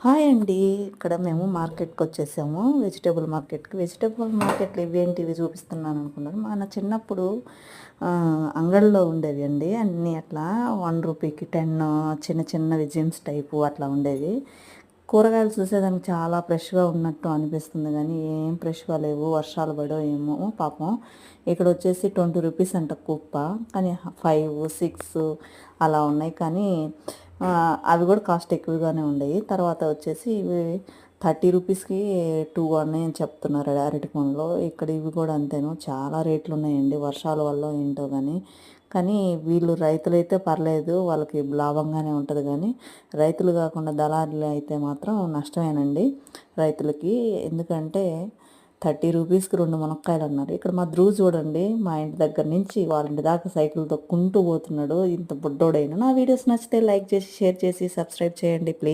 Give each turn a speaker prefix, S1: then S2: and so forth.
S1: Hi అండి. ఇక్కడ మేము మార్కెట్‌కి వచ్చేసాము. వెజిటబుల్ మార్కెట్‌కి. వెజిటబుల్ మార్కెట్‌లో ఇవేంటివి చూపిస్తున్నాను అనుకున్నారు. మన చిన్నప్పుడు అంగడిలో ఉండేవి అండి. అన్నీ అట్లా రూ. 1కి 10 చిన్న చిన్నవి జిమ్స్ టైపు అట్లా ఉండేవి. కూరగాయలు చూసేదానికి చాలా ఫ్రెష్‌గా ఉన్నట్టు అనిపిస్తుంది గానీ, ఏం ఫ్రెష్‌గా లేవు. వర్షాలు పడో ఏమో పాపం. ఇక్కడ వచ్చేసి రూ. 20 అంట కుప్ప. కానీ 5, 6 అలా ఉన్నాయి. కానీ అవి కూడా కాస్ట్ ఎక్కువగానే ఉండేవి. తర్వాత వచ్చేసి ఇవి 30 రూపీస్‌కి 2 ఉన్నాయని చెప్తున్నారు అరటి పండ్లు. ఇక్కడ ఇవి కూడా అంతేను. చాలా రేట్లు ఉన్నాయండి. వర్షాల వల్ల ఏంటో గానీ. కానీ వీళ్ళు రైతులైతే పర్లేదు. వాళ్ళకి లాభంగానే ఉంటది గానీ, రైతులు కాకుండా దళారులు అయితే మాత్రం నష్టమేనండి రైతులకి. ఎందుకంటే 30 రూపీస్‌కి 2 మునక్కాయలు అన్నారు. ఇక్కడ మా ధ్రువ్ చూడండి, మా ఇంటి దగ్గర నుంచి వాళ్ళ ఇంటి దాకా సైకిల్ తొక్కుంటూ పోతున్నాడు. ఇంత బుడ్డోడైన. నా వీడియోస్ నచ్చితే లైక్ చేసి, షేర్ చేసి, సబ్స్క్రైబ్ చేయండి ప్లీజ్.